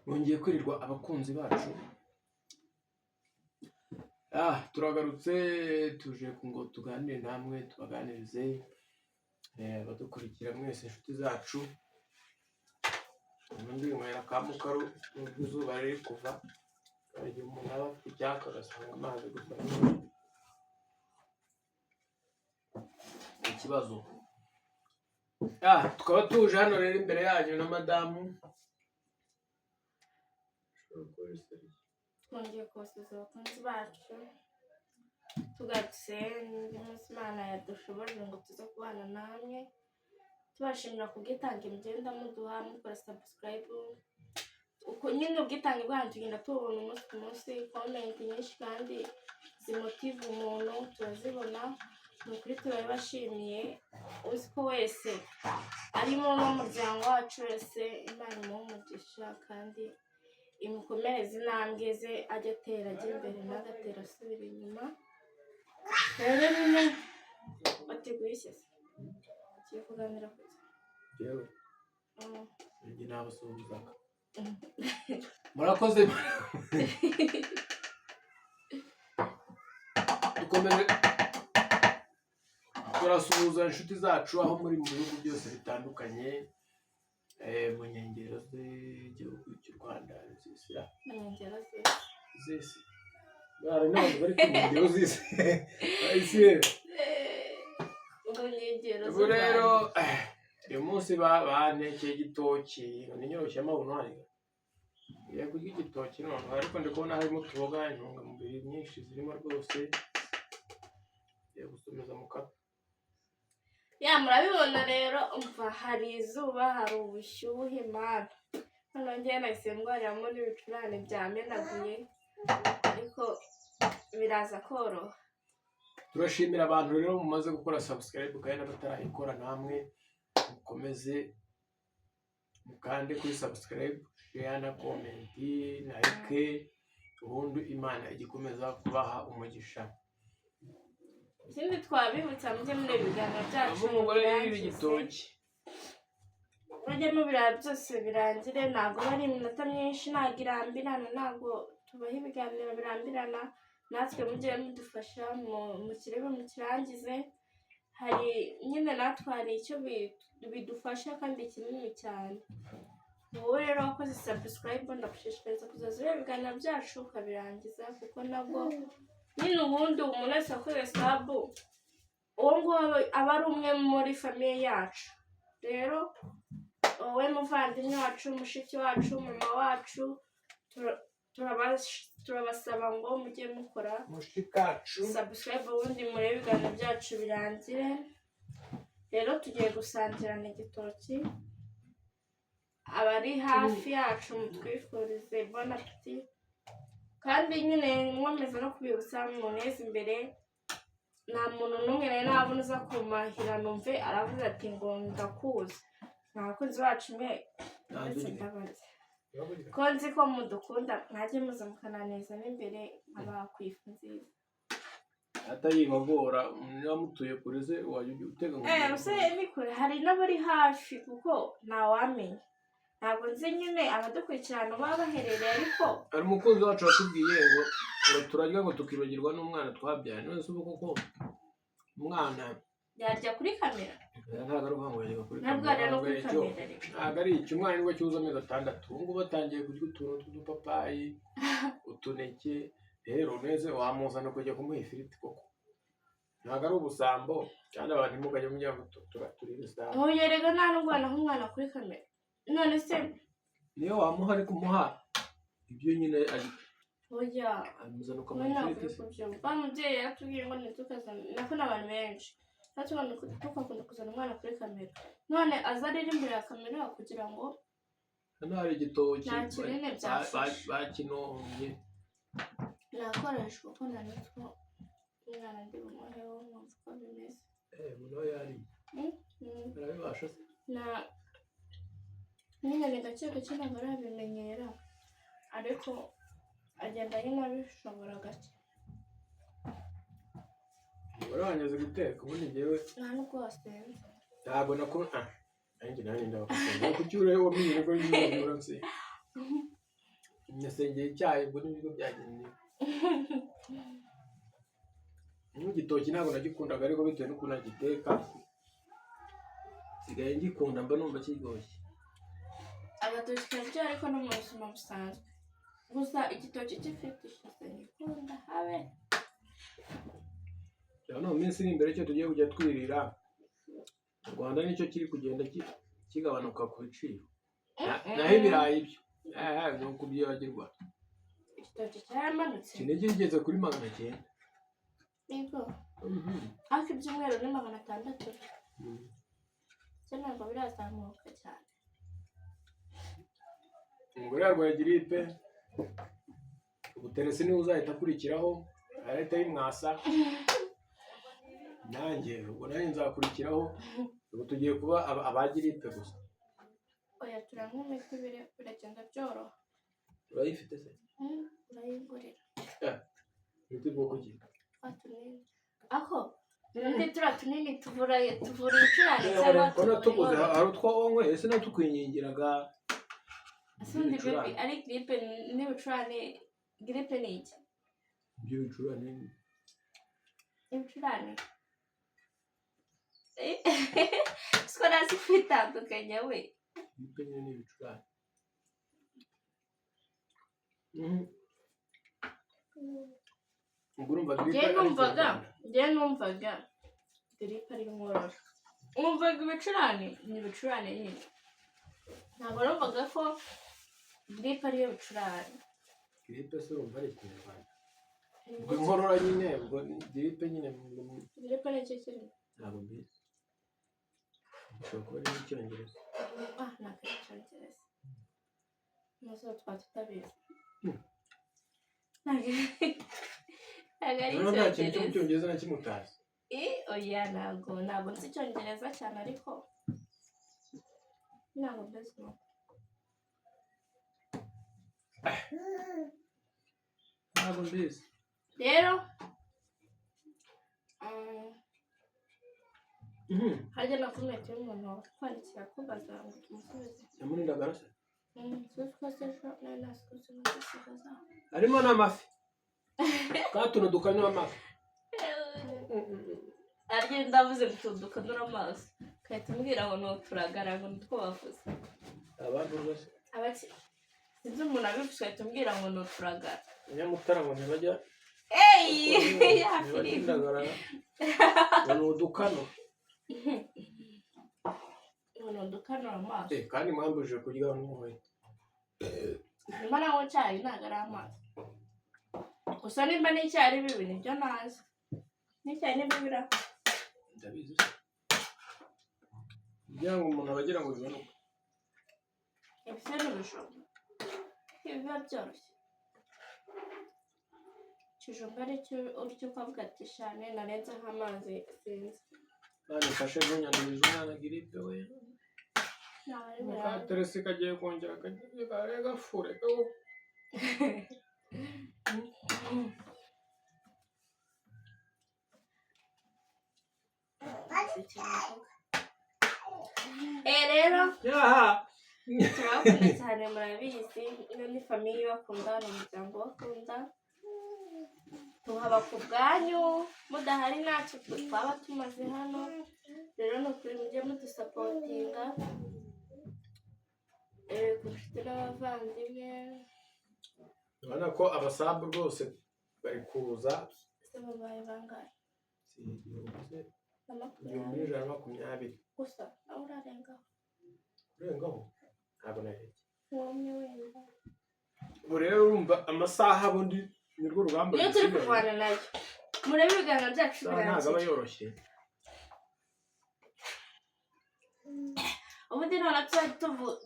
Mwongeye kwirirwa abakunzi bacu. Turagarutse tuje ngo tuganire namwe tubaganirize abadukurikira mwese inshuti zacu. Ubundi mwera ka mukaru nubwo izuba riri kuva, igihe umuntu aba afite icyaka agasanga amazi gusa ikibazo. Tukaba tuje hano rero imbere yanyu na madamu. Twongeye kubasuhuza abakunzi bacu, tugarutse n'undi munsi Imana yadushoboje ngo tuze kubana namwe, tubashimira kubwitange mugenda muduha mukora subscribe. Uko nyine ubwitange bwanyu tugenda tubona umunsi ku munsi, comment nyinshi kandi zimotive umuntu turazibona. Ni ukuri turabibashimiye, uzi ko wese arimo n'umuryango wacu wese Imana imuhe umugisha kandi imukomereze intambwe ze, ajya atera ajya imbere n'agatera asubira inyuma. Rero nyine bateguye ishyaka tugiye kuganira ku yewe njye nabasuhuzaga. Murakoze. Dukomeze turasuhuza inshuti zacu aho muri mu bihugu byose bitandukanye, mu nkengero z'igihugu cy'u Rwanda zisira mu nkengero z'isi. Bari n'abantu bari ku nkengero z'isi. Ubu rero uyu munsi bantekeye igitoki, ninyoroshe amabuno hariya. Ngiye kurya igitoki none, ariko ndi kubona harimo utuboga, intungamubiri nyinshi zirimo rwose. Ngiye gusomeza mu kanwa. Murabibona rero, umva hari izuba, hari ubushyuhe mana. Noneho njyewe nahise ndwariramo n'ibicurane byamenaguye, ariko biraza koroha. Turashimira abantu rero mumaze gukora subscribe kandi n'abatarayikora namwe mukomeze mukande kuri subscribe, share na comment na like, ubundi Imana igikomeza kubaha umugisha. Ikindi twabibutsa mujye muri ibiganiro byacu igitoki mujye mubiraba byose birangire, ntabwo bari iminota myinshi, ntabwo irambirana, ntabwo tubaha ibiganiro birambirana. Natwe mujye mudufasha mukirebe mukirangize, hari nyine natwe hari icyo bidufasha kandi kinini cyane. Wowe rero wakoze subscribe ndagushishikariza kuzaza ureba ibiganiro byacu ukabirangiza, kuko nabwo nyine ubundi umuntu wese wakoze sub uwo nguwo aba ari umwe muri famiye yacu. Rero wowe muvandimwe wacu, mushiki wacu, mama wacu, turabasaba ngo mujye mukora subscribe ubundi murebe ibiganiro byacu birangire. Rero tugiye gusangirana igitoki, abari hafi yacu mutwifurize bon appetit, kandi nyine nkomeza no kubibutsa muneze imbere. Nta muntu n'umwe rero nabona uza kumahira numve aravuze ati ngo ndakuzi. Abakunzi bacu mwe ndetse ndabazi ko nzi ko mudukunda, mwajye muza mukananeza n'imbere nk'abakwifu nziza atayibagora. Niba mutuye kure se wajya utega ngo ni kure, hari n'abari hafi kuko ntawamenya. Ntabwo nzi nyine abadukurikirana baba baherereye, ariko hari umukunzi wacu watubwiye ngo turarya ngo tukibagirwa n'umwana twabyaye. None se ubu koko umwana yarya kuri kamera? ntabwo ari uvuga ngo yarya kuri kamera, ntabwo ari icyo. Umwana nibwo cyuzuye amezi 6, ubu ngubu batangiye kurya utuntu tw'udupapayi, utuneke. Rero neze wamuzana kujya kumuha ifiriti koko, ntabwo ari ubusambo. Kandi abantu ntimukajya mujya ngo turi ibisambo. Yerega nta n'ubwana nk'umwana kuri kamera. None se niyo wamuha ari kumuha ibyo nyine oya amuzana ukamuha ifiriti. Umubyeyi yaratubwiye ngo ntitukazane, nako n'abantu benshi tukakunda kuzana umwana kuri kamera, none aza rero imbere ya kamera kugira ngo hano hari igitoki nta kinini byafashe bakinombye. nakoreshwa ko nanitwo umwana ndi bumuheho mwumva uko bimeze. Muno yari arabibasha se nyine ni gake gake ntabwo arabimenyera, ariko agenda nyine abishobora gake. wari wanyuze guteka ubundi njyewe nta n'ubwo wasenze ntabwo nanjye ndabafasha kuko uriho wamenye ko nyine nse nasengeye icyayi ubwo nibwo byageneye. N'igitoki ntabwo nagikundaga ariko bitewe n'ukuntu agiteka sigaye ngikunda mba numva kiryoshye. Agatoki kararyoha ariko no mu buzima busanzwe, gusa igitoki cy'ifiriti ngikunda habe. Rero mu minsi iri imbere cyo tugiye kujya twirira, u Rwanda nicyo kiri kugenda kigabanuka ku biciro, naho ibirayi byo ni ukubyibagirwa. Igitoki cyaramanutse Kinigi kigeze kuri 900. yego hafi ibyumweru ni 600. Cyo ntabwo birazamuka cyane. Umugore yarwaye giripe, ubuteresi niwe uzahita akurikiraho arahita yimwasa, nanjye ubwo nanjye nzakurikiraho. Ubu tugiye kuba aba giripe gusa. Oya turanywa imiti biragenda byoroha. Urayifite se? Urayigurira. Imiti bwoko ki? Tunini ako n'undi turiya tunini tuvura ibicurane cyangwa Urabona tuguze hari utwo wowe ese natukwingingiraga. Asundi baby ari gripe n'ibicurane. Gripe ni iki? Ibicurane. Ibicurane siko nasi kwitandukanya we. Gripe nyine ni ibicurane. Njye numvaga gripe ari inkorora. Umvaga ibicurane ni ibicurane nyine. Ntabwo numvaga ko gripe ariyo bicurane. Gripe se urumva ari ikinyarwanda. Ubwo inkorora nyine ubwo gripe nyine. Gripe ni iki kintu? Ntabwo mbizi. Ushobora kuba ari icyongereza. Ntabwo ari icyongereza. Maze twaba tutabizi. Ntabwo ari nta kintu cy'icyongereza na kimwe utazi. Oya ntabwo nzi icyongereza cyane ariko ntabwo mbizi. Ntabwo mbizi. Rero hajya no kumenya umuntu kwandikira kubaza ngo tumusubize. Yamurinda garase. Harimo n'amafi. Katuno dukanura amafi. Arya ndavuze ngo dukanura amaso. Kahita umbwira ngo nuturagara ngo nitwo bavuze. Abantu bose. Abaki. Sinzi umuntu abivuze kahita umbwira ngo nuturagara. Nyamutara ngo ntibajya. Ndagara. Ngo udukano. Udukanura amaso. Kandi mwambuje kurya n'umuhoye. Nimba naho cyayi ntabwo ari amazi. Gusa nimba n'icyayi ari bibi nibyo nazi. N'icyayi ni bibira. Ndabizi. Kugira ngo umuntu abagira ngo bibanuke. Ibise n'ibijumba. Biba byoroshye. Ikijumba ari cyo urya ukavuga ati shane narenzeho amazi sinzi. Kandi mfashe ntunyandurize umwana giripe we. Mukateresi kagiye kongera kagiye gafure kago. Rero turabakunda cyane murabizi, ino ni famiye bakunda, ni umuryango bakunda. Tuhaba ku bwanyu mudahari ntacyo twaba tumaze hano. Rero ni ukuri mujye mudusapotinga ku nshuti n'abavandimwe. Urabona ko abasabu rwose bari kuza. Ese babaye bangahe? Si 120. Gusa aho urarengaho. Urengaho? Ntabwo narenze. Womye wenda. Ubu rero urumva amasaha bundi nirwo rugamba. Iyo turi kurwana nayo murebe ibiganiro byacu birangiye. Ntabwo aba yoroshye. Ubundi none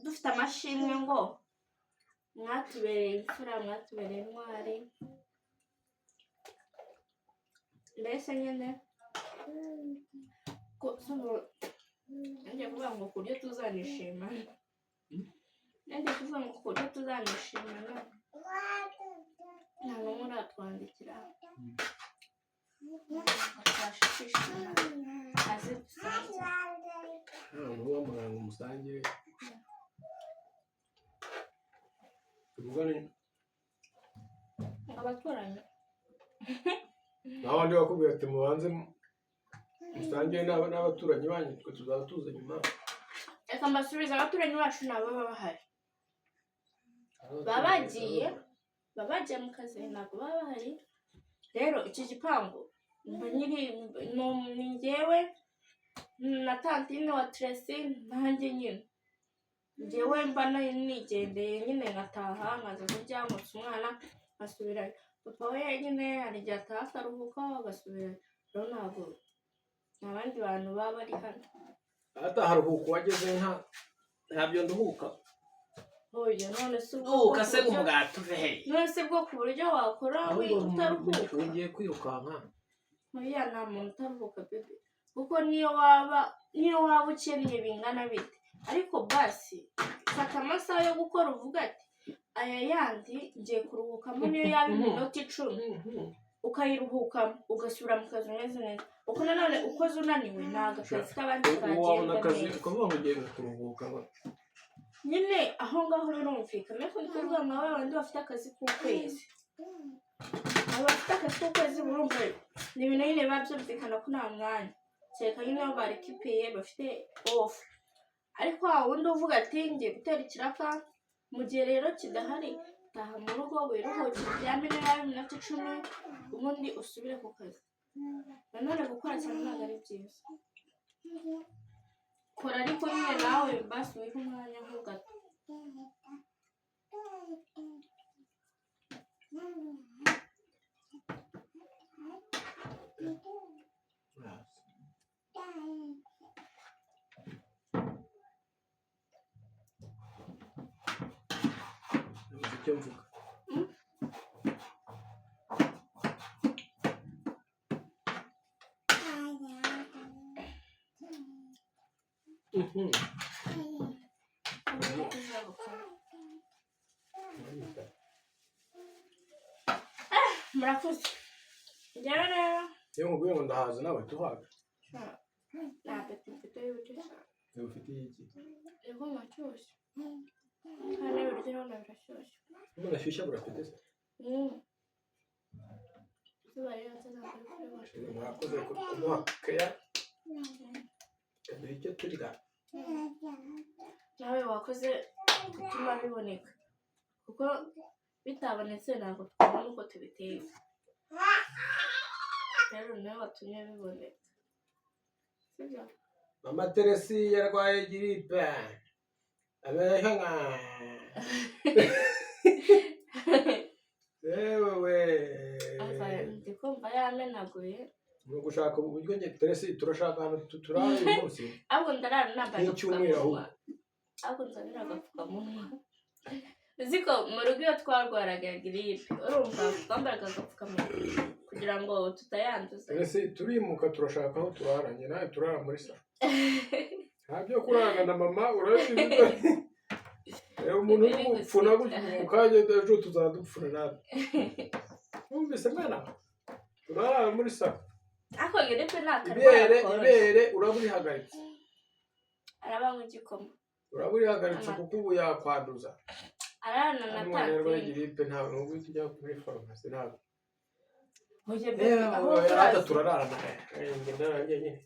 dufite amashimwe ngo mwatubereye imfura, mwatubereye intwari. Mbese nyine ngiye kuvuga ngo ku buryo tuzanishima. Ngiye kuvuga ngo ku buryo tuzanishimana nta n'umwe uratwandikira twashe kwishima aze dusange. Uwo muranga umusangire tuvugane abaturanyi naho ndi bakubwira ati mubanze musangire n'abaturanyi banyu twe tuzaba tuza nyuma. reka mbasubize abaturanyi bacu nabo baba bahari baba bagiye mu kazi ntabwo baba bahari. Rero iki gipangu ni njyewe na tantine wa Tracy nanjye nyine njyewe mba nigendeye nyine nkataha nkaza kuryamutsa umwana nkasubirayo. Papa we nyine hari igihe ataha akaruhuka agasubirayo. Rero ntabwo nta bandi bantu baba bari hano. Ataharuhuka wageze ntabyo nduhuka. Oya none se ubwo se umugati uvehe none se bwo ku buryo wakora utaruhuka ugiye kwirukanka. oya nta muntu utaruhuka bebe kuko niyo waba ukeneye bingana bite ariko basi fata amasaha yo gukora uvuga ati aya yandi ngiye kuruhukamo niyo yaba iminota 10 ukayiruhukamo ugasubira mu kazi umeze neza. Uko nanone ukoze unaniwe ntabwo akazi k'abandi kagenda neza. Kuvuga ngo ugiye kuruhuka nyine aho ngaho birumvikana ariko ndikurwa mwawe abandi bafite akazi k'ukwezi. Abafite akazi k'ukwezi burumva ni ibintu nyine biba byumvikana ko nta mwanya kereka nyine aho barekipeye bafite off. Ariko wundi uvuga ati ngiye gutera ikiraka mu gihe rero kidahari taha mu rugo wiruhukire uryame niba iminota 10 ubundi usubire ku kazi. Nanone gukora cyane ntabwo ari byiza. Kora ariko nyine nawe basi wiha umwanya nk'ugato. icyo mvuga murakoze njyewe rero iyo nkubwiye ngo ndahaza nawe tuhaga nta peti mfite y'ubucuca ufitiye iki yego mashyushyu kandi ibiryo urabona birashyushye umuntu ashyushya burafite se izuba rirenze ntabwo ari kuri mwakoze kumuha keya kaduha icyo turya nawe wakoze gutuma biboneka kuko bitabonetse ntabwo twabona uko tubiteka. Rero nawe watumye biboneka sibyo. Mama Teresi yarwaye giripe abeho nka yewe ndi kumva yamenaguye ni ugushaka uburyo njye Teresi turashaka ahantu turara uyu munsi ahubwo ndarara nambaye agapfukamunwa ahubwo nzanira agapfukamunwa. Uzi ko mu rugo iyo twarwaraga giripe urumva twambaraga agapfukamunwa kugira ngo tutayanduza. Teresi turimuka turashaka aho turara njye nawe turara muri salo nta byo kurarana na mama urabizi umuntu n'umupfuna mu kanya ejo tuzadupfuna natwe wumvise mwana turara muri salo ako giripe nta karwara ibere uraba urihagaritse araba nk'igikoma uraba urihagaritse kuko ubu yakwanduza arana na tantine giripe ntabwo n'ubwo tujya muri farumasi ntabwo turararana njye nyine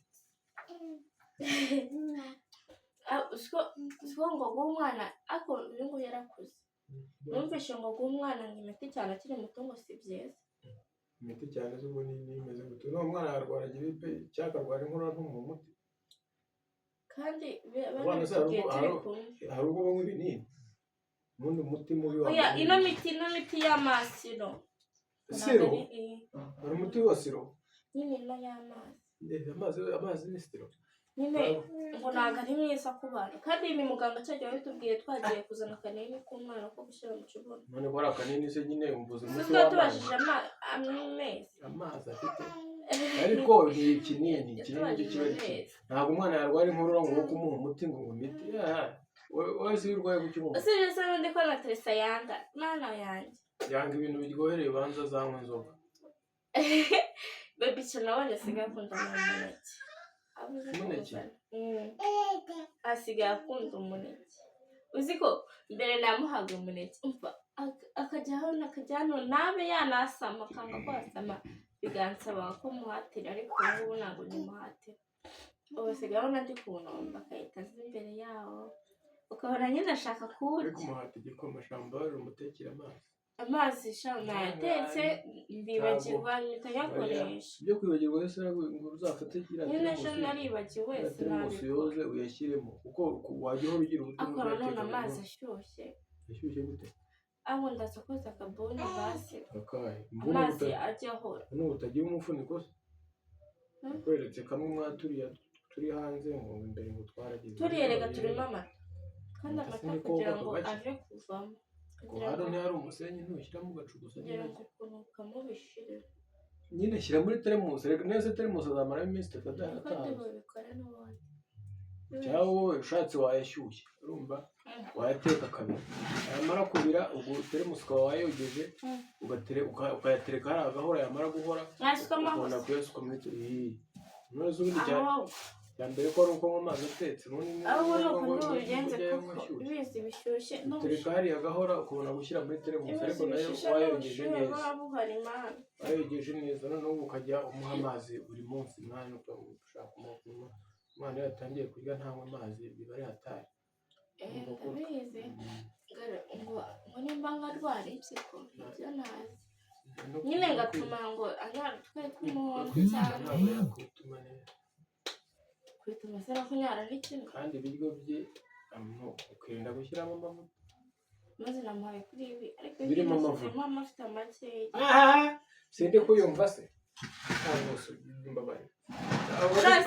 siko ngo guhumwana ako uyu nguyu yarakuze numvise ngo guhumwana ngo imiti cyane akiri muto ngo si byiza. Imiti cyane z'ubu nimeze gute n'uwo mwana yarwara giripe cyangwa akarwara inkorora mu muti kandi hari ubwo banywa ibinini ubundi umuti mubi oya ino miti y'amasiro siro hari umuti wa siro nyine ino y'amazi amazi ni siro nyine ngo ntabwo ari mwiza ku bana kandi ni muganga cyagiye wabitubwiye twagiye kuzana akanini k'umwana ko gushyira mu kibuno none ko ari akanini se nyine umvuza umuti w'amazi tubashije amazi afite ariko ni ikinini kiba ntabwo umwana yarwara inkorora ngo kumuha umuti ngo imiti wese iyo urwaye kukimuha usibye se n'undi ko na Teresa yanga mwana yanjye yanga ibintu biryohereye ubanza zanywa inzoga baby cyo nabonye asigaye akunda umuneke asigaye akunda umuneke uzi ko mbere namuhaga umuneke umva akajyaho nakajya hano nabe yanasama akanga ko wasama bigansaba ko muhatira ariko ubu ngubu ntabwo nyimuhatira ubu sigaho nandi kunomba akahita aza imbere yawo ukabona nyine ashaka kurya ariko umuhata igikoma shamba wari umutekera amazi nayatetse ndibagirwa mpita nyakoresha ibyo kwibagirwa wese ngo uzafate kiriya nyine ejo naribagiwe teremusi yoze uyashyiremo kuko wajya uhora ugira ubutumwa akora none amazi ashyushye gute aho ndasokoza akabuni basi akahe amazi ajya ahora n'ubu utagira umufuniko se kweretse kamwe mwaturiya turi hanze ngo imbere ngo twaragize turiyerega turimo amata kandi amata kugira ngo aje kuvamo hano ntihari umusenyi ntushyiramo ugacugusa kugira ngo kunukamo bishire nyine shyira muri teremusi reka neza teremusi azamaramo iminsi itatu adahataha kandi babikora n'ubundi cyangwa wowe ushatse wayashyushye urumva wayateka kabiri yamara kubira ubwo teremusi ukaba wayogeje ukayatereka hari agahora yamara guhora ukabona kuyasuka muri turiyi none se ubundi cya mbere ko ari uko mu mazi atetse aho nuko n'ubigenze kuko ibizi bishyushye utereka hariya agahora ukabona gushyira muri teremusi ariko nayo wayogeje neza noneho ukajya umuha amazi buri munsi mwana ushaka umukuma umwana iyo yatangiye kurya ntanywa amazi biba ari hatari ndabizi ngo nimba nkarwara impyiko ibyo ntazi nyine ngatuma ngo anyara utwe tw'umuhondo cyane kwituma se no kunyara ari kimwe kandi ibiryo bye ukirinda gushyiramo amavuta maze namuhaye kuri ibi ariko birimo amavuta makeya sinde kuyumva se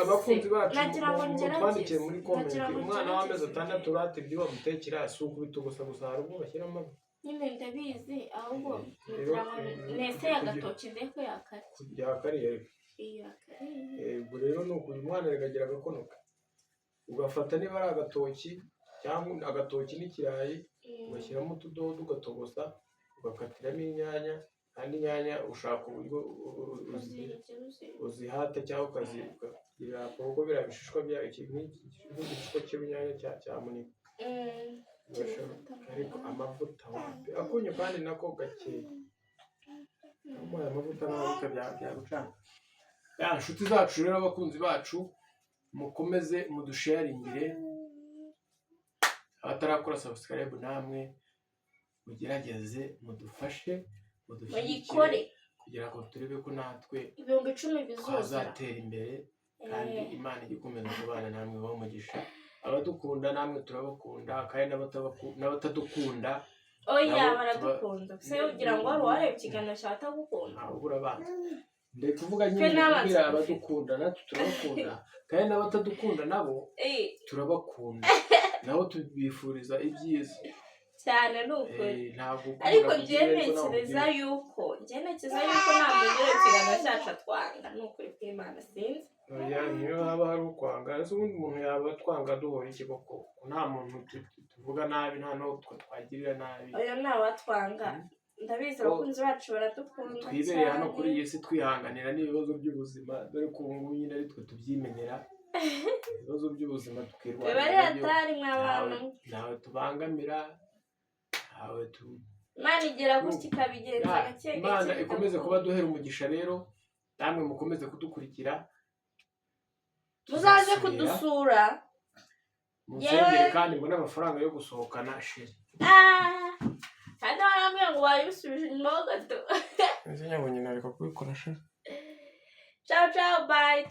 abakunzi bacu twandikiye muri komenti umwana w'amezi 6 urate ibyo bamutekera si ukubita gusa hari ubwo bashyira amavuta nyine ndabizi ahubwo nese agatoki ndeko yakariye ubwo rero ni uko uyu mwana rekagira agakonoka ugafata niba ari agatoki cyangwa agatoki n'ikirayi ugashyiramo utudodo ugatogosa ugakatiramo inyanya kandi inyanya ushaka uburyo uzihata cyangwa ukazigirira kuko biriya bishishwa byayo nk'igishishwa cy'inyanya cya munini ariko amavuta akunye kandi nako gakeya umuhaye amavuta n'amavuta byagucana inshuti zacu rero abakunzi bacu mukomeze mudusharingire abatarakora subscribe namwe mugerageze mudufashe muyikore kugira ngo turebe ko natwe 10,000 bizazatera imbere kandi Imana igikomeza kubana namwe bamugisha abadukunda namwe turabakunda kandi n'abatadukunda oya baradukunda se ugira ngo wari wareba ikiganiro cyatagukunda ahubura abana ndetse kuvuga nyine kugira abadukunda natwe turabakunda kandi n'abatadukunda nabo turabakunda nabo tubifuriza ibyiza cyane n'ukuri ariko njye ntekereza yuko nta muntu uri ikiganiro cyacu atwanga n'ukuri kw'Imana sinzi niyo haba hari ukwanga ese ubundi umuntu yaba twanga duhora iki koko nta muntu tuvuga nabi nta n'uwo twagirira nabi oya ntabatwanga ndabizi abakunzi bacu baradukunda twibereye hano kuri iyi si twihanganira n'ibibazo by'ubuzima dore ko ubu ngubu nyine ari twe tubyimenyera ibibazo by'ubuzima tukirwanya ntawe tubangamira ntawe Imana igera gutya ikabigenza gake Imana ikomeze kuba duhera umugisha rero namwe mukomeze kudukurikira muzaze kudusura musengere kandi mbone amafaranga yo gusohokana sheri kandi warambwira ngo wayibisubije inyuma ho gato ese nyabonye nareka kubikora sheri ciao ciao bye